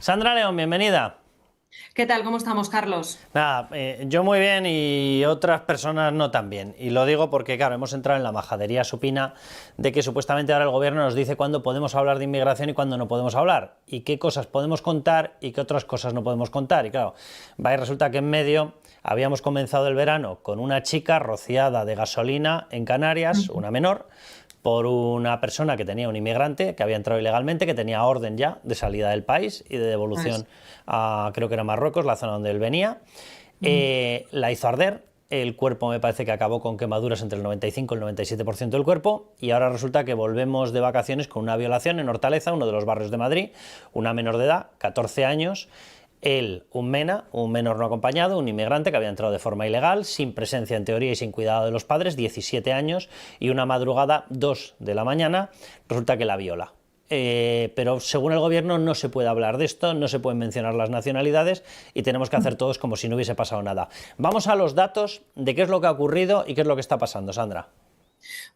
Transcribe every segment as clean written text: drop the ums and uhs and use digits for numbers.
Sandra León, bienvenida. ¿Qué tal? ¿Cómo estamos, Carlos? Nada, yo muy bien y otras personas no tan bien. Y lo digo porque, claro, hemos entrado en la majadería supina de que supuestamente ahora el gobierno nos dice cuándo podemos hablar de inmigración y cuándo no podemos hablar. Y qué cosas podemos contar y qué otras cosas no podemos contar. Y claro, va y resulta que en medio habíamos comenzado el verano con una chica rociada de gasolina en Canarias, una menor, por una persona que tenía un inmigrante que había entrado ilegalmente, que tenía orden ya de salida del país y de devolución a, creo que era Marruecos, la zona donde él venía. La hizo arder, el cuerpo me parece que acabó con quemaduras entre el 95 y el 97% del cuerpo, y ahora resulta que volvemos de vacaciones con una violación en Hortaleza, uno de los barrios de Madrid, una menor de edad, 14 años, él, un MENA, un menor no acompañado, un inmigrante que había entrado de forma ilegal, sin presencia en teoría y sin cuidado de los padres, 17 años, y una madrugada, 2 de la mañana, resulta que la viola. Pero según el gobierno no se puede hablar de esto, no se pueden mencionar las nacionalidades y tenemos que hacer todos como si no hubiese pasado nada. Vamos a los datos de qué es lo que ha ocurrido y qué es lo que está pasando, Sandra.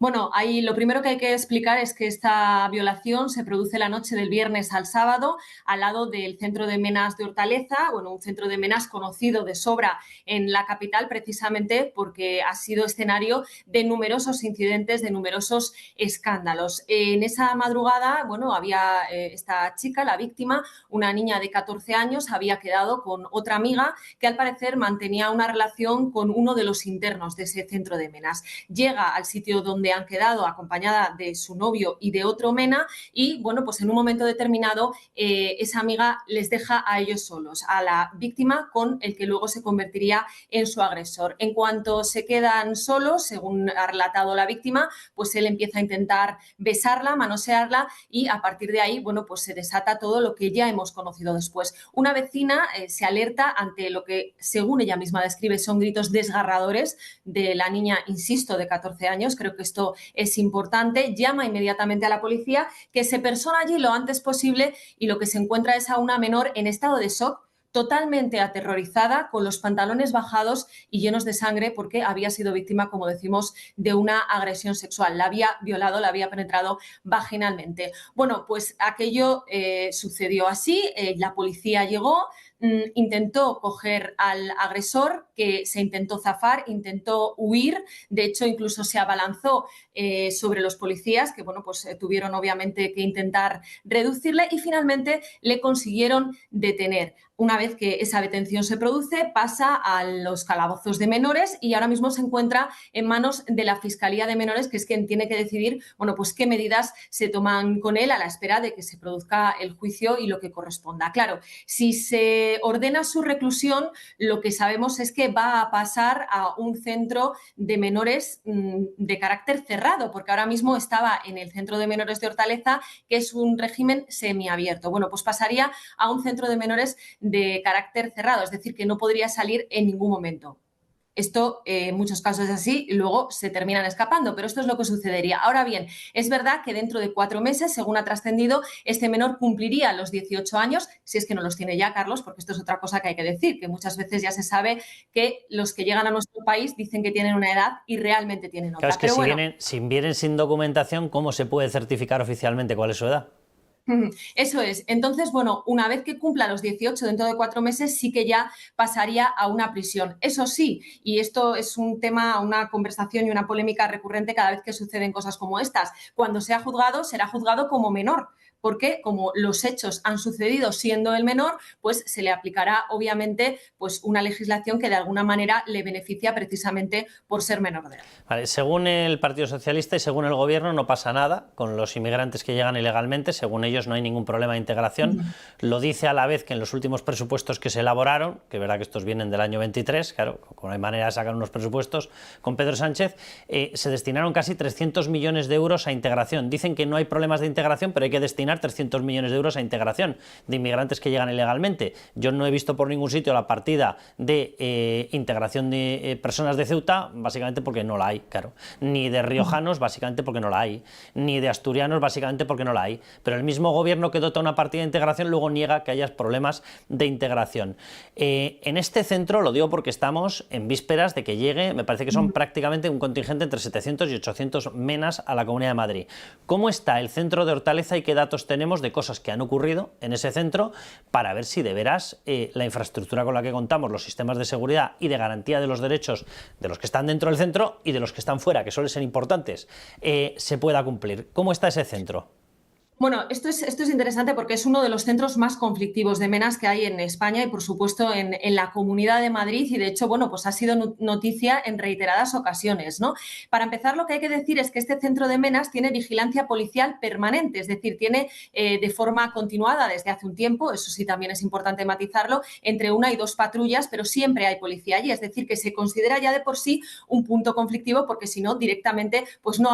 Bueno, ahí lo primero que hay que explicar es que esta violación se produce la noche del viernes al sábado al lado del centro de Menas de Hortaleza, bueno, un centro de Menas conocido de sobra en la capital precisamente porque ha sido escenario de numerosos incidentes, de numerosos escándalos. En esa madrugada, bueno, había esta chica, la víctima, una niña de 14 años, había quedado con otra amiga que al parecer mantenía una relación con uno de los internos de ese centro de Menas. Llega al sitio donde han quedado acompañada de su novio y de otro MENA y, bueno, pues en un momento determinado esa amiga les deja a ellos solos, a la víctima con el que luego se convertiría en su agresor. En cuanto se quedan solos, según ha relatado la víctima, pues él empieza a intentar besarla, manosearla y a partir de ahí, bueno, pues se desata todo lo que ya hemos conocido después. Una vecina se alerta ante lo que, según ella misma describe, son gritos desgarradores de la niña, insisto, de 14 años. Creo que esto es importante. Llama inmediatamente a la policía, que se persona allí lo antes posible y lo que se encuentra es a una menor en estado de shock, totalmente aterrorizada, con los pantalones bajados y llenos de sangre porque había sido víctima, como decimos, de una agresión sexual. La había violado, la había penetrado vaginalmente. Bueno, pues aquello sucedió así. La policía llegó, intentó coger al agresor, que se intentó zafar, intentó huir, de hecho incluso se abalanzó sobre los policías, que bueno, pues tuvieron obviamente que intentar reducirle y finalmente le consiguieron detener. Una vez que esa detención se produce, pasa a los calabozos de menores y ahora mismo se encuentra en manos de la Fiscalía de Menores, que es quien tiene que decidir, bueno, pues qué medidas se toman con él a la espera de que se produzca el juicio y lo que corresponda. Claro, si se ordena su reclusión, lo que sabemos es que va a pasar a un centro de menores de carácter cerrado, porque ahora mismo estaba en el centro de menores de Hortaleza, que es un régimen semiabierto. Bueno, pues pasaría a un centro de menores de carácter cerrado, es decir, que no podría salir en ningún momento. Esto en muchos casos es así y luego se terminan escapando, pero esto es lo que sucedería. Ahora bien, es verdad que dentro de 4 meses, según ha trascendido, este menor cumpliría los 18 años, si es que no los tiene ya, Carlos, porque esto es otra cosa que hay que decir, que muchas veces ya se sabe que los que llegan a nuestro país dicen que tienen una edad y realmente tienen Claro, otra. es que Pero si bueno, vienen sin documentación, ¿cómo se puede certificar oficialmente cuál es su edad? eso es. Entonces, bueno, una vez que cumpla los 18 dentro de 4 meses, sí que ya pasaría a una prisión. Eso sí, y esto es un tema, una conversación y una polémica recurrente cada vez que suceden cosas como estas. Cuando sea juzgado, será juzgado como menor, porque como los hechos han sucedido siendo el menor, pues se le aplicará obviamente pues una legislación que de alguna manera le beneficia precisamente por ser menor de edad. Vale, según el Partido Socialista y según el Gobierno no pasa nada con los inmigrantes que llegan ilegalmente, según ellos no hay ningún problema de integración. Lo dice a la vez que en los últimos presupuestos que se elaboraron, que verá que estos vienen del año 23, claro, como no hay manera de sacar unos presupuestos con Pedro Sánchez, se destinaron casi 300 millones de euros a integración. Dicen que no hay problemas de integración, pero hay que destinar 300 millones de euros a integración de inmigrantes que llegan ilegalmente. Yo no he visto por ningún sitio la partida de integración de personas de Ceuta, básicamente porque no la hay, claro. Ni de riojanos, básicamente porque no la hay. Ni de asturianos, básicamente porque no la hay. Pero el mismo gobierno que dota una partida de integración luego niega que haya problemas de integración. En este centro, lo digo porque estamos en vísperas de que llegue, me parece que son prácticamente un contingente entre 700 y 800 menas a la Comunidad de Madrid. ¿Cómo está el centro de Hortaleza y qué datos datos tenemos de cosas que han ocurrido en ese centro para ver si de veras la infraestructura con la que contamos, los sistemas de seguridad y de garantía de los derechos de los que están dentro del centro y de los que están fuera, que suelen ser importantes, se pueda cumplir. ¿Cómo está ese centro? Bueno, esto es interesante porque es uno de los centros más conflictivos de menas que hay en España y, por supuesto, en la Comunidad de Madrid, y de hecho, bueno, pues ha sido noticia en reiteradas ocasiones, ¿no? Para empezar, lo que hay que decir es que este centro de menas tiene vigilancia policial permanente, es decir, tiene de forma continuada desde hace un tiempo, eso sí también es importante matizarlo, entre 1 y 2 patrullas, pero siempre hay policía allí, es decir, que se considera ya de por sí un punto conflictivo, porque si no, directamente, pues no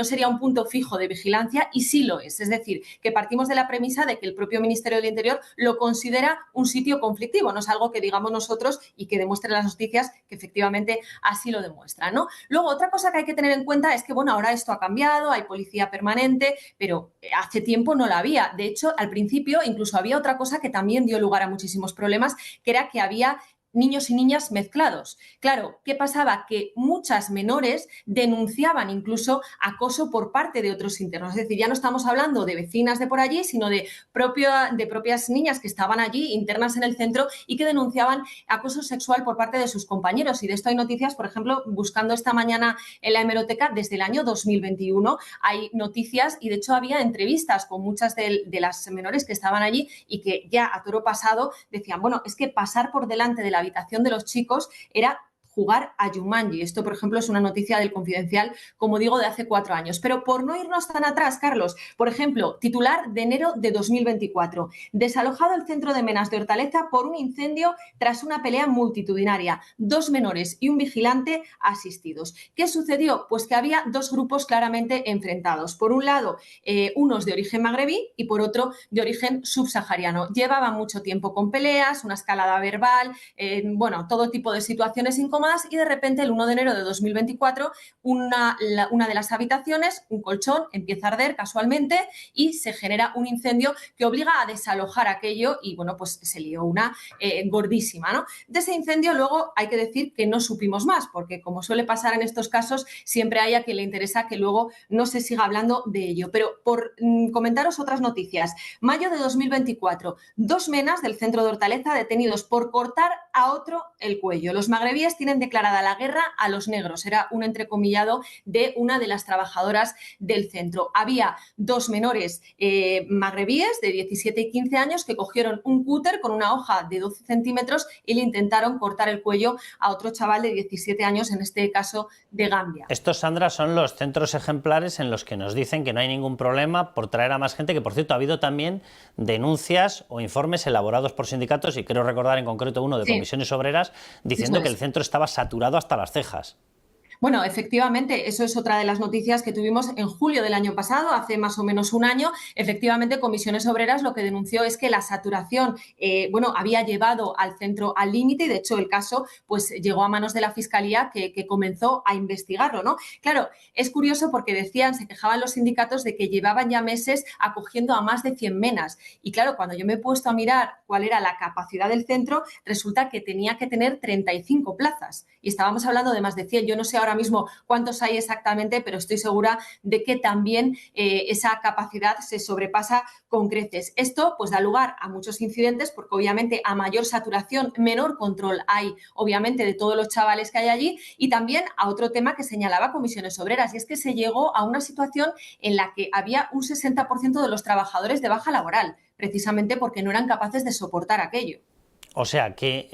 sería un punto fijo de vigilancia, y sí lo es. Es decir, que partimos de la premisa de que el propio Ministerio del Interior lo considera un sitio conflictivo, no es algo que digamos nosotros y que demuestren las noticias que efectivamente así lo demuestran, ¿no? Luego, otra cosa que hay que tener en cuenta es que, bueno, ahora esto ha cambiado, hay policía permanente, pero hace tiempo no la había. De hecho, al principio incluso había otra cosa que también dio lugar a muchísimos problemas, que era que había niños y niñas mezclados. Claro, ¿qué pasaba? Que muchas menores denunciaban incluso acoso por parte de otros internos. Es decir, ya no estamos hablando de vecinas de por allí, sino de propias niñas que estaban allí, internas en el centro, y que denunciaban acoso sexual por parte de sus compañeros. Y de esto hay noticias, por ejemplo, buscando esta mañana en la hemeroteca, desde el año 2021 hay noticias, y de hecho había entrevistas con muchas de las menores que estaban allí y que ya a toro pasado decían, bueno, es que pasar por delante de la habitación de los chicos era jugar a Jumanji. Esto, por ejemplo, es una noticia del Confidencial, como digo, de hace 4 años. Pero por no irnos tan atrás, Carlos, por ejemplo, titular de enero de 2024. Desalojado el centro de menas de Hortaleza por un incendio tras una pelea multitudinaria. 2 menores y un vigilante asistidos. ¿Qué sucedió? Pues que había 2 grupos claramente enfrentados. Por un lado, unos de origen magrebí y por otro de origen subsahariano. Llevaban mucho tiempo con peleas, una escalada verbal, todo tipo de situaciones incómodas, y de repente el 1 de enero de 2024 una de las habitaciones, un colchón, empieza a arder casualmente y se genera un incendio que obliga a desalojar aquello y, bueno, pues se lió una gordísima, ¿no? De ese incendio luego hay que decir que no supimos más, porque como suele pasar en estos casos, siempre hay a quien le interesa que luego no se siga hablando de ello. Pero por comentaros otras noticias. Mayo de 2024, 2 menas del centro de Hortaleza detenidos por cortar a otro el cuello. Los magrebíes tienen declarada la guerra a los negros. Era un entrecomillado de una de las trabajadoras del centro. Había 2 menores magrebíes de 17 y 15 años que cogieron un cúter con una hoja de 12 centímetros y le intentaron cortar el cuello a otro chaval de 17 años, en este caso de Gambia. Estos, Sandra, son los centros ejemplares en los que nos dicen que no hay ningún problema por traer a más gente, que por cierto ha habido también denuncias o informes elaborados por sindicatos, y creo recordar en concreto uno de comisiones obreras, diciendo que el centro estaba saturado hasta las cejas. Bueno, efectivamente, eso es otra de las noticias que tuvimos en julio del año pasado, hace más o menos un año. Efectivamente, Comisiones Obreras lo que denunció es que la saturación, había llevado al centro al límite, y de hecho el caso pues llegó a manos de la Fiscalía, que comenzó a investigarlo, ¿no? Claro, es curioso porque se quejaban los sindicatos de que llevaban ya meses acogiendo a más de 100 menas. Y claro, cuando yo me he puesto a mirar cuál era la capacidad del centro, resulta que tenía que tener 35 plazas. Y estábamos hablando de más de 100. Yo no sé ahora mismo cuántos hay exactamente, pero estoy segura de que también esa capacidad se sobrepasa con creces. Esto pues da lugar a muchos incidentes, porque obviamente a mayor saturación, menor control hay, obviamente, de todos los chavales que hay allí, y también a otro tema que señalaba Comisiones Obreras, y es que se llegó a una situación en la que había un 60% de los trabajadores de baja laboral, precisamente porque no eran capaces de soportar aquello. O sea, que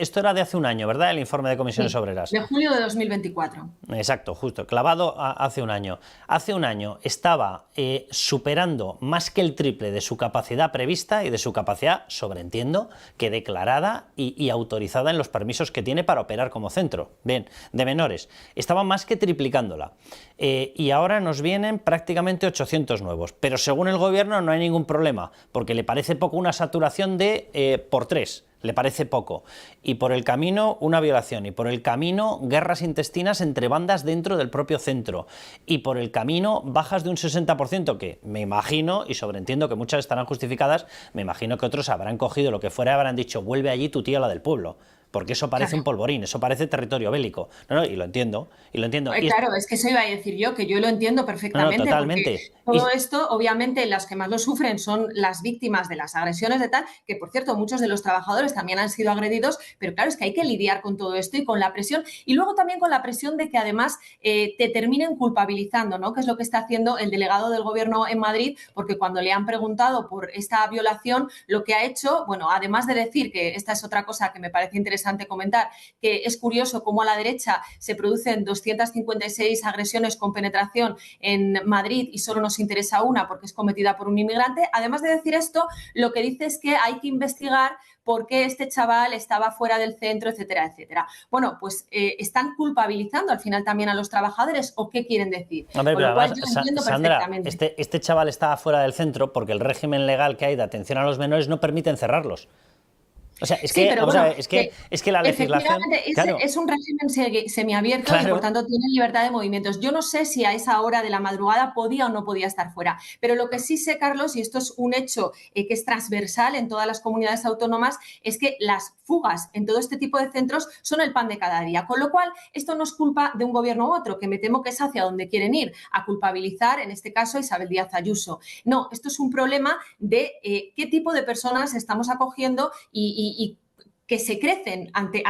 esto era de hace un año, ¿verdad? El informe de Comisiones Obreras. De julio de 2024. Exacto, justo, clavado hace un año. Hace un año estaba superando más que el triple de su capacidad prevista y de su capacidad, sobreentiendo, que declarada y autorizada en los permisos que tiene para operar como centro. Bien, de menores. Estaba más que triplicándola. Y ahora nos vienen prácticamente 800 nuevos. Pero según el gobierno no hay ningún problema, porque le parece poco una saturación de por 3. Le parece poco. Y por el camino una violación, y por el camino guerras intestinas entre bandas dentro del propio centro, y por el camino bajas de un 60%, que me imagino, y sobreentiendo que muchas estarán justificadas, me imagino que otros habrán cogido lo que fuera y habrán dicho, vuelve allí tu tía, la del pueblo. porque eso parece un polvorín, eso parece territorio bélico. Y lo entiendo, y lo entiendo. Claro, es que eso iba a decir yo, que yo lo entiendo perfectamente, totalmente. Porque todo esto, obviamente, las que más lo sufren son las víctimas de las agresiones de tal, que por cierto, muchos de los trabajadores también han sido agredidos, pero claro, es que hay que lidiar con todo esto y con la presión, y luego también con la presión de que además te terminen culpabilizando, ¿no? Que es lo que está haciendo el delegado del gobierno en Madrid, porque cuando le han preguntado por esta violación, lo que ha hecho, bueno, además de decir que esta es otra cosa que me parece interesante comentar, que es curioso cómo a la derecha se producen 256 agresiones con penetración en Madrid y solo nos interesa una porque es cometida por un inmigrante. Además de decir esto, lo que dice es que hay que investigar por qué este chaval estaba fuera del centro, etcétera, etcétera. Bueno, pues ¿están culpabilizando al final también a los trabajadores o qué quieren decir? Hombre, pero además, Sandra, este chaval estaba fuera del centro porque el régimen legal que hay de atención a los menores no permite encerrarlos. O sea, es que la legislación... Claro, es un régimen semiabierto, claro, y por tanto tiene libertad de movimientos. Yo no sé si a esa hora de la madrugada podía o no podía estar fuera, pero lo que sí sé, Carlos, y esto es un hecho que es transversal en todas las comunidades autónomas, es que las fugas en todo este tipo de centros son el pan de cada día. Con lo cual, esto no es culpa de un gobierno u otro, que me temo que es hacia donde quieren ir, a culpabilizar, en este caso, a Isabel Díaz Ayuso. No, esto es un problema de qué tipo de personas estamos acogiendo y que se crecen ante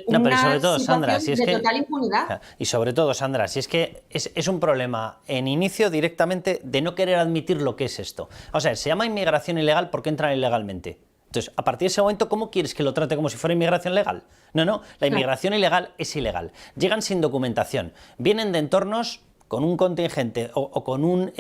una sobre todo, situación Sandra, si es de total impunidad. Y sobre todo, Sandra, si es que es un problema en inicio directamente de no querer admitir lo que es esto. O sea, se llama inmigración ilegal porque entran ilegalmente. Entonces, a partir de ese momento, ¿cómo quieres que lo trate como si fuera inmigración legal? No, la inmigración ilegal es ilegal. Llegan sin documentación, vienen de entornos con un contingente o con un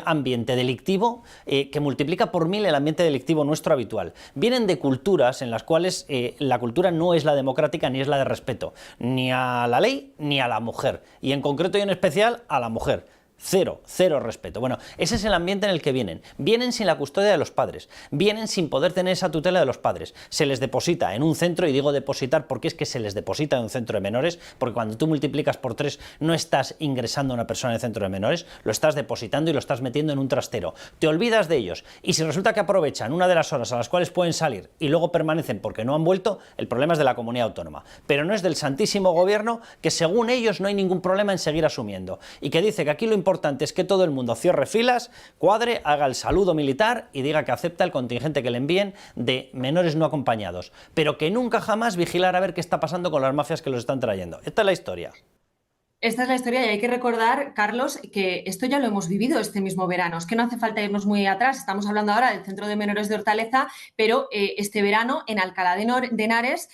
ambiente delictivo que multiplica por 1000 el ambiente delictivo nuestro habitual. Vienen de culturas en las cuales la cultura no es la democrática ni es la de respeto, ni a la ley ni a la mujer, y en concreto y en especial a la mujer. Cero respeto. Bueno, ese es el ambiente en el que vienen. Vienen sin la custodia de los padres, vienen sin poder tener esa tutela de los padres. Se les deposita en un centro, y digo depositar porque es que se les deposita en un centro de menores, porque cuando tú multiplicas por 3 no estás ingresando a una persona en el centro de menores, lo estás depositando y lo estás metiendo en un trastero. Te olvidas de ellos, y si resulta que aprovechan una de las horas a las cuales pueden salir y luego permanecen porque no han vuelto, el problema es de la comunidad autónoma, pero no es del santísimo gobierno, que según ellos no hay ningún problema en seguir asumiendo, y que dice que aquí lo importante es que todo el mundo cierre filas, cuadre, haga el saludo militar y diga que acepta el contingente que le envíen de menores no acompañados, pero que nunca jamás vigilar a ver qué está pasando con las mafias que los están trayendo. Esta es la historia. Esta es la historia, y hay que recordar, Carlos, que esto ya lo hemos vivido este mismo verano. Es que no hace falta irnos muy atrás. Estamos hablando ahora del Centro de Menores de Hortaleza, pero este verano en Alcalá de Henares,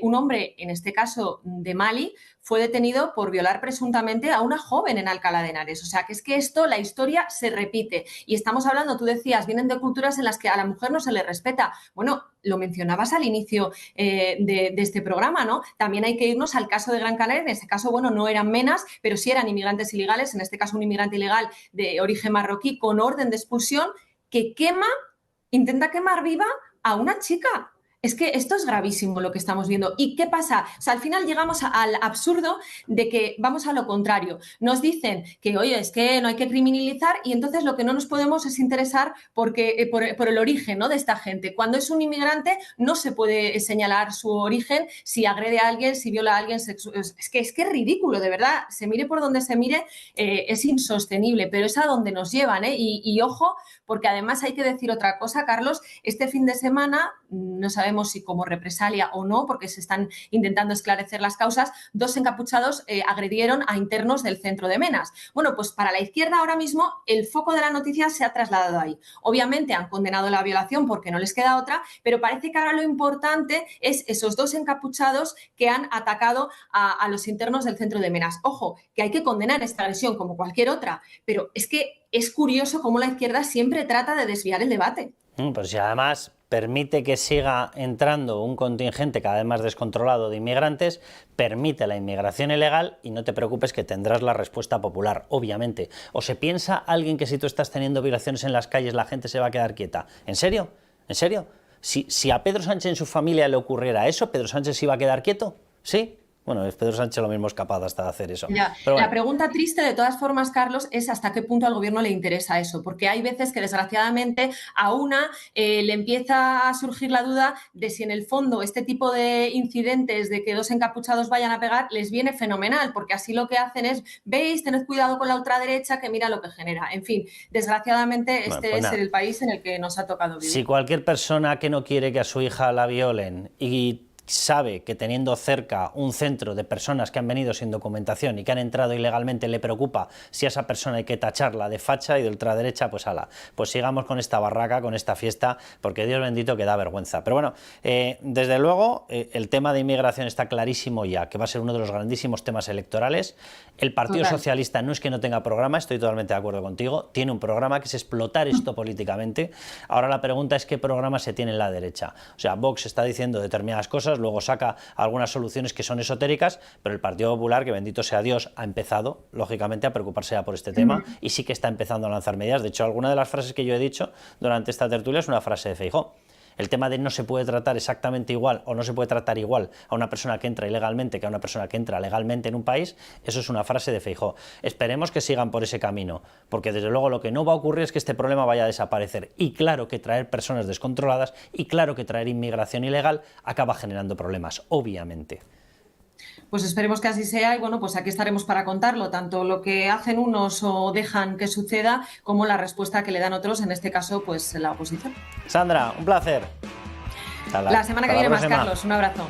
un hombre, en este caso de Mali, fue detenido por violar presuntamente a una joven en Alcalá de Henares. O sea, que es que esto, la historia se repite. Y estamos hablando, tú decías, vienen de culturas en las que a la mujer no se le respeta. Bueno, lo mencionabas al inicio de este programa, ¿no? También hay que irnos al caso de Gran Canaria. En este caso, bueno, no eran menas, pero sí eran inmigrantes ilegales, en este caso un inmigrante ilegal de origen marroquí con orden de expulsión que intenta quemar viva a una chica. Es que esto es gravísimo lo que estamos viendo. ¿Y qué pasa? O sea, al final llegamos al absurdo de que vamos a lo contrario. Nos dicen que, oye, es que no hay que criminalizar, y entonces lo que no nos podemos es interesar por el origen, ¿no?, de esta gente. Cuando es un inmigrante no se puede señalar su origen, si agrede a alguien, si viola a alguien. Es que es ridículo, de verdad. Se mire por donde se mire, es insostenible, pero es a donde nos llevan, ¿eh? Y ojo, porque además hay que decir otra cosa, Carlos. Este fin de semana, no sabemos si como represalia o no, porque se están intentando esclarecer las causas, 2 encapuchados agredieron a internos del centro de Menas. Bueno, pues para la izquierda ahora mismo el foco de la noticia se ha trasladado ahí. Obviamente han condenado la violación porque no les queda otra, pero parece que ahora lo importante es esos 2 encapuchados que han atacado a los internos del centro de Menas. Ojo, que hay que condenar esta agresión como cualquier otra, pero es que es curioso cómo la izquierda siempre trata de desviar el debate. Pues si además permite que siga entrando un contingente cada vez más descontrolado de inmigrantes, permite la inmigración ilegal, y no te preocupes que tendrás la respuesta popular, obviamente. ¿O se piensa alguien que si tú estás teniendo violaciones en las calles la gente se va a quedar quieta? ¿En serio? ¿En serio? Si a Pedro Sánchez en su familia le ocurriera eso, ¿Pedro Sánchez se iba a quedar quieto? ¿Sí? Bueno, Pedro Sánchez lo mismo es capaz hasta de hacer eso. Ya. Pero bueno. La pregunta triste, de todas formas, Carlos, es hasta qué punto al gobierno le interesa eso, porque hay veces que desgraciadamente a una le empieza a surgir la duda de si en el fondo este tipo de incidentes de que dos encapuchados vayan a pegar les viene fenomenal, porque así lo que hacen es, veis, tened cuidado con la ultraderecha que mira lo que genera. En fin, desgraciadamente este es el país en el que nos ha tocado vivir. Si cualquier persona que no quiere que a su hija la violen y sabe que teniendo cerca un centro de personas que han venido sin documentación y que han entrado ilegalmente, le preocupa si a esa persona hay que tacharla de facha y de ultraderecha, pues ala, pues sigamos con esta barraca, con esta fiesta, porque Dios bendito que da vergüenza. Pero bueno, desde luego el tema de inmigración está clarísimo ya, que va a ser uno de los grandísimos temas electorales. El Partido Socialista no es que no tenga programa, estoy totalmente de acuerdo contigo, tiene un programa que es explotar esto políticamente. Ahora la pregunta es qué programa se tiene en la derecha. O sea, Vox está diciendo determinadas cosas, luego saca algunas soluciones que son esotéricas, pero el Partido Popular, que bendito sea Dios, ha empezado, lógicamente, a preocuparse ya por este tema y sí que está empezando a lanzar medidas. De hecho, alguna de las frases que yo he dicho durante esta tertulia es una frase de Feijóo. El tema de no se puede tratar exactamente igual o no se puede tratar igual a una persona que entra ilegalmente que a una persona que entra legalmente en un país, eso es una frase de Feijóo. Esperemos que sigan por ese camino, porque desde luego lo que no va a ocurrir es que este problema vaya a desaparecer. Y claro que traer personas descontroladas y claro que traer inmigración ilegal acaba generando problemas, obviamente. Pues esperemos que así sea y bueno, pues aquí estaremos para contarlo, tanto lo que hacen unos o dejan que suceda, como la respuesta que le dan otros, en este caso, pues la oposición. Sandra, un placer. La semana que viene más, Carlos. Un abrazo.